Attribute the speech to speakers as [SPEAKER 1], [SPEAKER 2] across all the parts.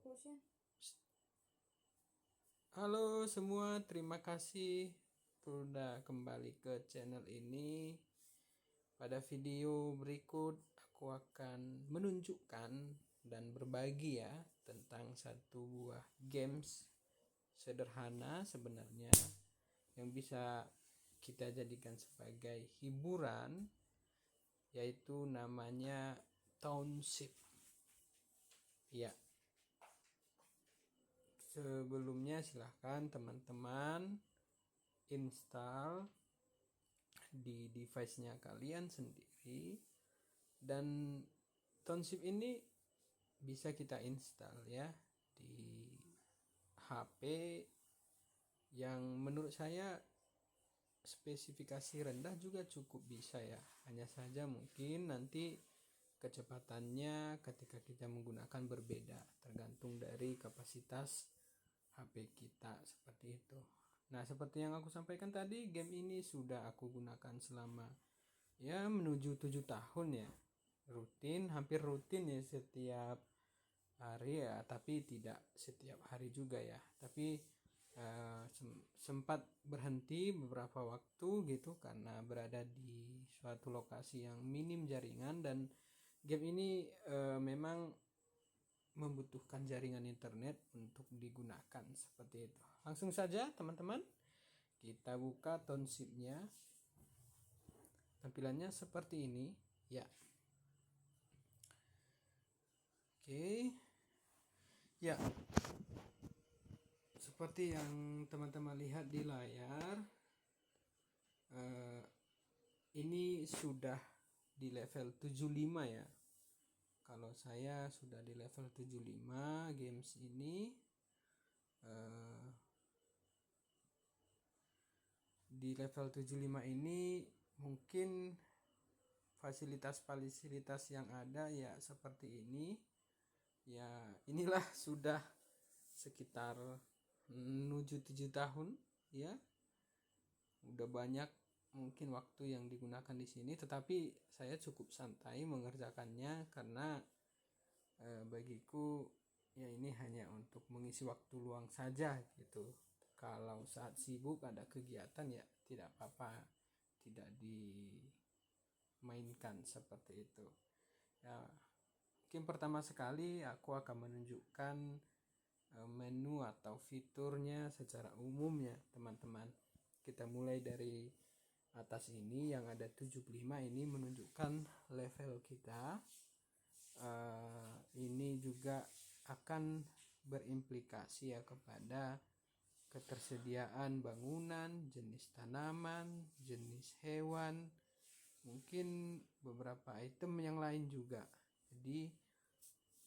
[SPEAKER 1] Fokusnya.
[SPEAKER 2] Halo semua, terima kasih sudah kembali ke channel ini. Pada video berikut aku akan menunjukkan dan berbagi tentang satu buah games sederhana sebenarnya yang bisa kita jadikan sebagai hiburan, yaitu namanya Township. Ya, sebelumnya silahkan teman-teman install di device-nya kalian sendiri, dan Township ini bisa kita install di HP yang menurut saya spesifikasi rendah juga cukup bisa hanya saja mungkin nanti kecepatannya ketika kita menggunakan berbeda tergantung dari kapasitas HP kita, seperti itu. Nah, seperti yang aku sampaikan tadi, game ini sudah aku gunakan selama menuju 7 tahun hampir rutin setiap hari tapi tidak setiap hari juga tapi sempat berhenti beberapa waktu gitu karena berada di suatu lokasi yang minim jaringan, dan game ini memang membutuhkan jaringan internet untuk digunakan, seperti itu. Langsung saja teman-teman, kita buka Township-nya. Tampilannya seperti ini ya. Oke. Ya, seperti yang teman-teman lihat di layar, ini sudah di level 75 ya. Kalau saya sudah di level 75 games ini. Di level 75 ini mungkin fasilitas-fasilitas yang ada seperti ini. Ya, inilah sudah sekitar menuju 7 tahun ya. Udah banyak mungkin waktu yang digunakan di sini, tetapi saya cukup santai mengerjakannya karena bagiku ini hanya untuk mengisi waktu luang saja gitu. Kalau saat sibuk ada kegiatan tidak apa-apa, tidak dimainkan, seperti itu ya. Mungkin pertama sekali aku akan menunjukkan menu atau fiturnya secara umumnya teman-teman. Kita mulai dari atas ini yang ada 75, ini menunjukkan level kita. Ini juga akan berimplikasi kepada ketersediaan bangunan, jenis tanaman, jenis hewan, mungkin beberapa item yang lain juga. Jadi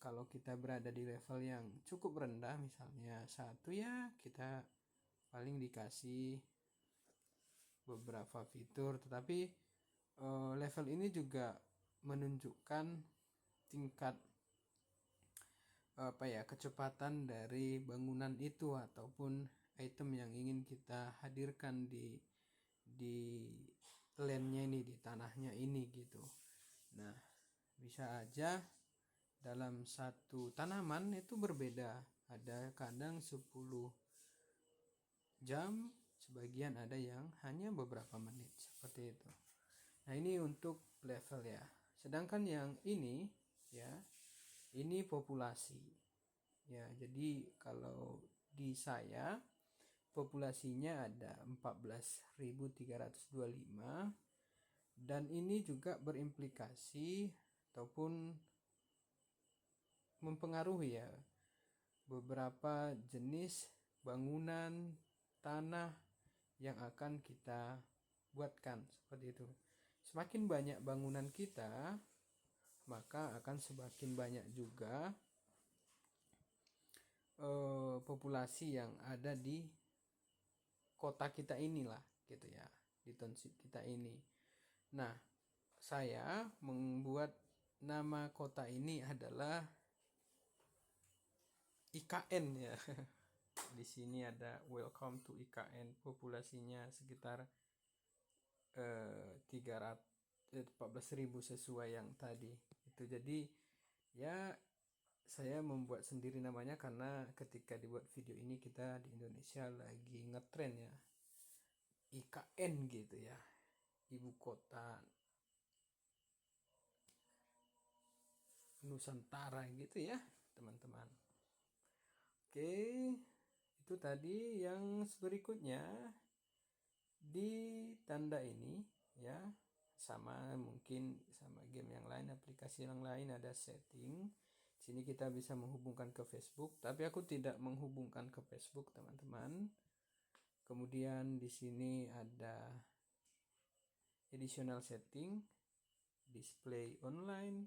[SPEAKER 2] kalau kita berada di level yang cukup rendah, misalnya 1 kita paling dikasih beberapa fitur, tetapi level ini juga menunjukkan tingkat kecepatan dari bangunan itu ataupun item yang ingin kita hadirkan di landnya ini, di tanahnya ini gitu. Nah, bisa aja dalam satu tanaman itu berbeda, ada kadang 10 jam, sebagian ada yang hanya beberapa menit, seperti itu. Nah, ini untuk level ya. Sedangkan yang ini ini populasi ya. Jadi kalau di saya populasinya ada 14.325, dan ini juga berimplikasi ataupun mempengaruhi beberapa jenis bangunan tanah yang akan kita buatkan, seperti itu. Semakin banyak bangunan kita, maka akan semakin banyak juga populasi yang ada di kota kita inilah gitu ya, di township kita ini. Nah, saya membuat nama kota ini adalah IKN ya. Di sini ada welcome to IKN, populasinya sekitar 14.000 sesuai yang tadi itu. Jadi ya saya membuat sendiri namanya karena ketika dibuat video ini kita di Indonesia lagi ngetren ya, IKN gitu ya, ibu kota Nusantara gitu ya teman-teman. Oke, itu tadi. Yang berikutnya di tanda ini ya, sama mungkin sama game yang lain, aplikasi yang lain ada setting. Sini kita bisa menghubungkan ke Facebook, tapi aku tidak menghubungkan ke Facebook teman-teman. Kemudian di sini ada additional setting, display online,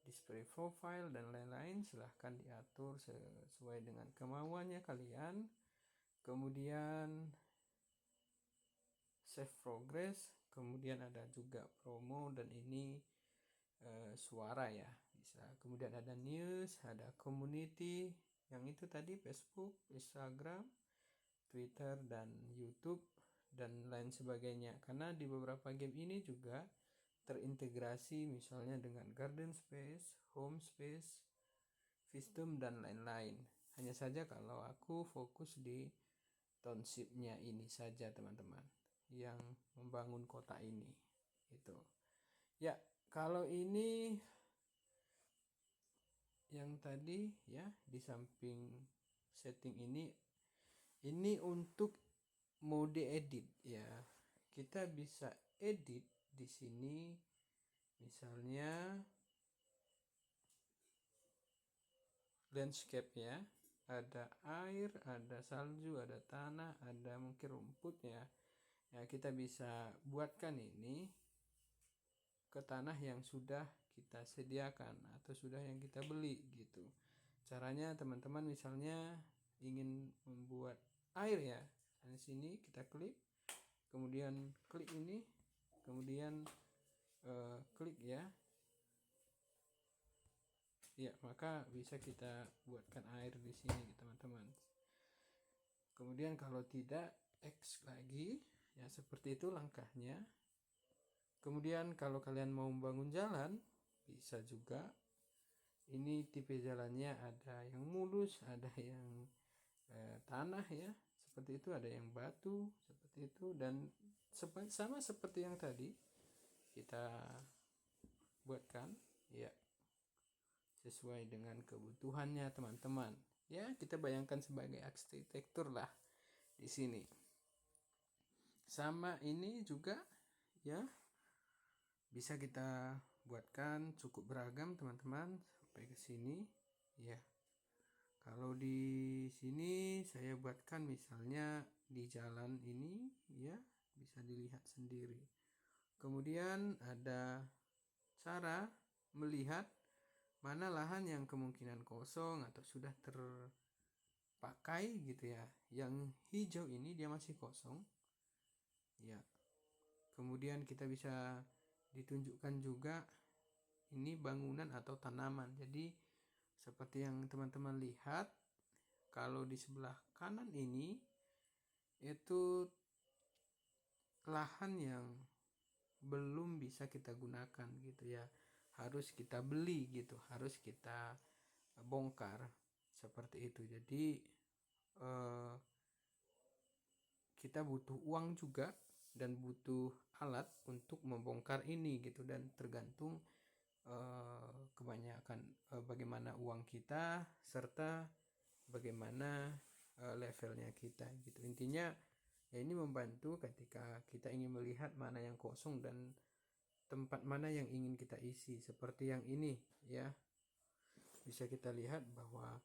[SPEAKER 2] display profile dan lain-lain. Silahkan diatur sesuai dengan kemauannya kalian. Kemudian save progress, kemudian ada juga promo, dan ini suara ya bisa. Kemudian ada news, ada community, yang itu tadi Facebook, Instagram, Twitter, dan YouTube, dan lain sebagainya. Karena di beberapa game ini juga terintegrasi misalnya dengan garden space, home space, wisdom, dan lain-lain. Hanya saja kalau aku fokus di townshipnya ini saja teman-teman, yang membangun kota ini itu ya. Kalau ini yang tadi ya, di samping setting ini untuk mode edit ya. Kita bisa edit di sini misalnya landscape ya, ada air, ada salju, ada tanah, ada mungkin rumput ya. Ya, kita bisa buatkan ini ke tanah yang sudah kita sediakan atau sudah yang kita beli gitu. Caranya teman-teman misalnya ingin membuat air ya, di sini kita klik, kemudian klik ini, kemudian klik ya, maka bisa kita buatkan air di sini teman-teman. Kemudian kalau tidak, X lagi ya, seperti itu langkahnya. Kemudian kalau kalian mau membangun jalan, bisa juga. Ini tipe jalannya ada yang mulus, ada yang tanah ya, seperti itu, ada yang batu seperti itu, dan sama seperti yang tadi kita buatkan ya, sesuai dengan kebutuhannya teman-teman. Ya, kita bayangkan sebagai arsitektur lah di sini. Sama ini juga ya, bisa kita buatkan cukup beragam teman-teman sampai ke sini ya. Kalau di sini saya buatkan misalnya di jalan ini ya, bisa dilihat sendiri. Kemudian ada cara melihat mana lahan yang kemungkinan kosong atau sudah terpakai gitu ya. Yang hijau ini dia masih kosong ya. Kemudian kita bisa ditunjukkan juga ini bangunan atau tanaman. Jadi seperti yang teman-teman lihat, kalau di sebelah kanan ini itu lahan yang belum bisa kita gunakan gitu ya, harus kita beli gitu, harus kita bongkar seperti itu. Jadi kita butuh uang juga dan butuh alat untuk membongkar ini gitu, dan tergantung kebanyakan bagaimana uang kita serta bagaimana levelnya kita gitu. Intinya ya, ini membantu ketika kita ingin melihat mana yang kosong dan tempat mana yang ingin kita isi. Seperti yang ini ya, bisa kita lihat bahwa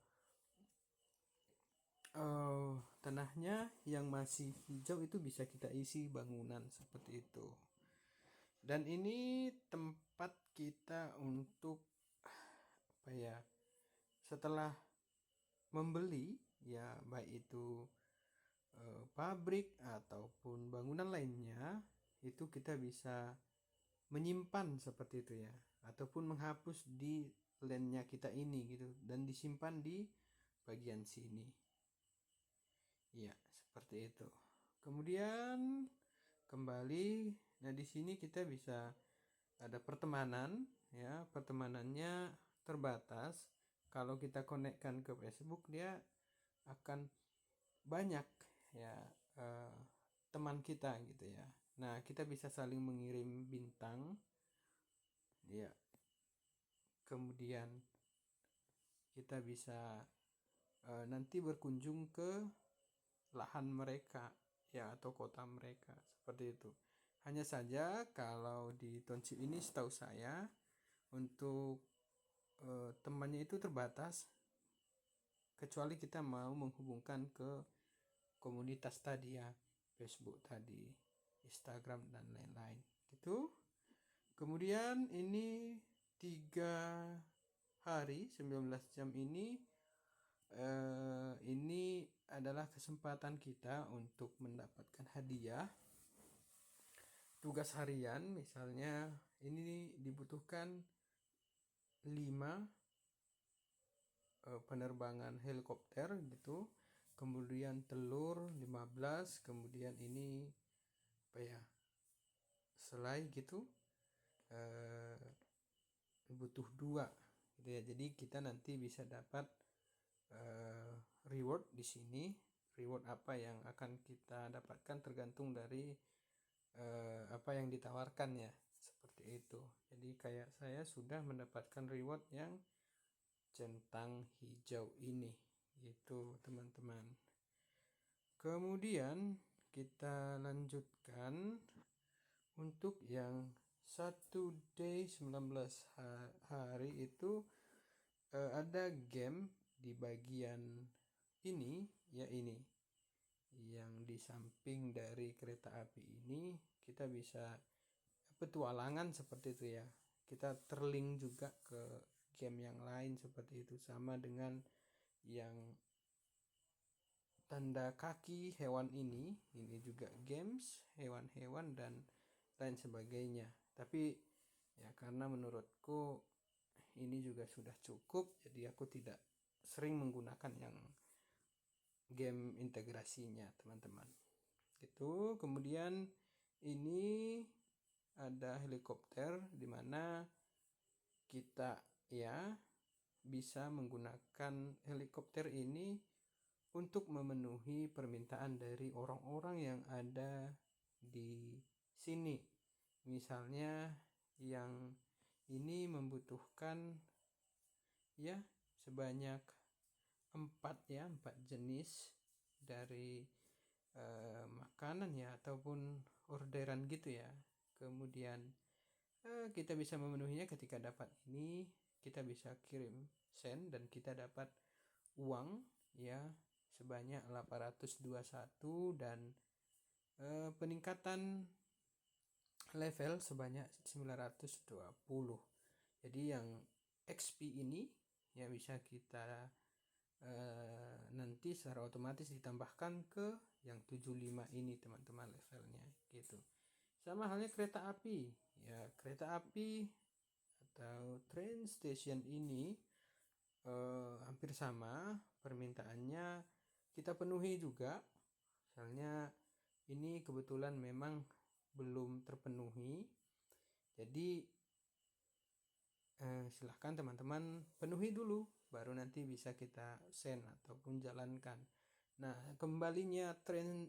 [SPEAKER 2] tanahnya yang masih hijau itu bisa kita isi bangunan seperti itu. Dan ini tempat kita untuk apa ya, setelah membeli ya, baik itu pabrik ataupun bangunan lainnya, itu kita bisa menyimpan seperti itu ya, ataupun menghapus di landnya kita ini gitu, dan disimpan di bagian sini ya, seperti itu. Kemudian kembali, nah di sini kita bisa ada pertemanan ya, pertemanannya terbatas, kalau kita konekkan ke Facebook, dia akan banyak ya teman kita gitu ya. Nah, kita bisa saling mengirim bintang ya. Kemudian kita bisa nanti berkunjung ke lahan mereka ya, atau kota mereka, seperti itu. Hanya saja kalau di Township ini setahu saya untuk temannya itu terbatas, kecuali kita mau menghubungkan ke komunitas tadi ya, Facebook tadi, Instagram dan lain-lain gitu. Kemudian ini 3 hari 19 jam ini adalah kesempatan kita untuk mendapatkan hadiah tugas harian. Misalnya ini dibutuhkan 5 penerbangan helikopter gitu, kemudian telur 15, kemudian ini apa ya, selai gitu, butuh 2 gitu ya. Jadi kita nanti bisa dapat reward di sini. Reward apa yang akan kita dapatkan tergantung dari apa yang ditawarkan ya, seperti itu. Jadi kayak saya sudah mendapatkan reward yang centang hijau ini gitu teman-teman. Kemudian kita lanjutkan untuk yang 1 day 19 hari itu ada game di bagian ini ya, ini yang di samping dari kereta api ini kita bisa petualangan seperti itu ya. Kita terlink juga ke game yang lain seperti itu, sama dengan yang tanda kaki hewan ini juga games hewan-hewan dan lain sebagainya. Tapi ya karena menurutku ini juga sudah cukup, jadi aku tidak sering menggunakan yang game integrasinya teman-teman gitu. Kemudian ini ada helikopter di mana kita ya bisa menggunakan helikopter ini untuk memenuhi permintaan dari orang-orang yang ada di sini. Misalnya yang ini membutuhkan ya sebanyak 4 jenis dari makanan ya, ataupun orderan gitu ya. Kemudian kita bisa memenuhinya. Ketika dapat ini kita bisa kirim send dan kita dapat uang ya sebanyak 821 dan peningkatan level sebanyak 920. Jadi yang XP ini ya bisa kita nanti secara otomatis ditambahkan ke yang 75 ini teman-teman levelnya gitu. Sama halnya kereta api ya, kereta api atau train station ini hampir sama permintaannya, kita penuhi juga. Misalnya ini kebetulan memang belum terpenuhi, jadi silahkan teman-teman penuhi dulu, baru nanti bisa kita send ataupun jalankan. Nah, kembalinya tren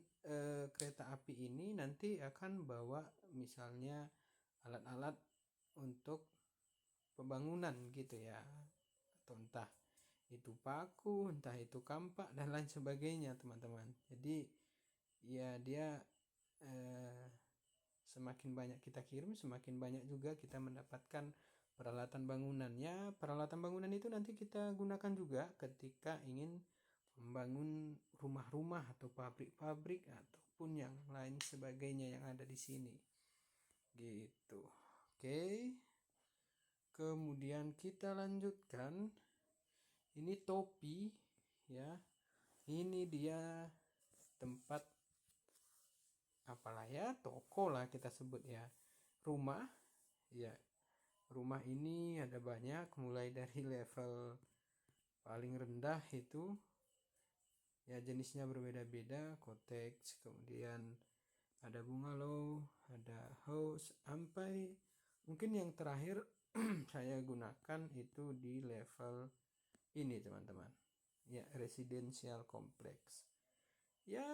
[SPEAKER 2] kereta api ini nanti akan bawa misalnya alat-alat untuk pembangunan gitu ya, atau entah itu paku, entah itu kampak dan lain sebagainya teman-teman. Jadi ya dia semakin banyak kita kirim, semakin banyak juga kita mendapatkan peralatan bangunannya. Peralatan bangunan itu nanti kita gunakan juga ketika ingin membangun rumah-rumah atau pabrik-pabrik ataupun yang lain sebagainya yang ada di sini gitu. Oke, kemudian kita lanjutkan. Ini topi ya, ini dia tempat apalah ya, toko lah kita sebut ya, rumah ya. Rumah ini ada banyak, mulai dari level paling rendah itu ya, jenisnya berbeda-beda, cottage, kemudian ada bungalow, ada house, sampai mungkin yang terakhir saya gunakan itu di level ini teman-teman, ya, residensial kompleks. Ya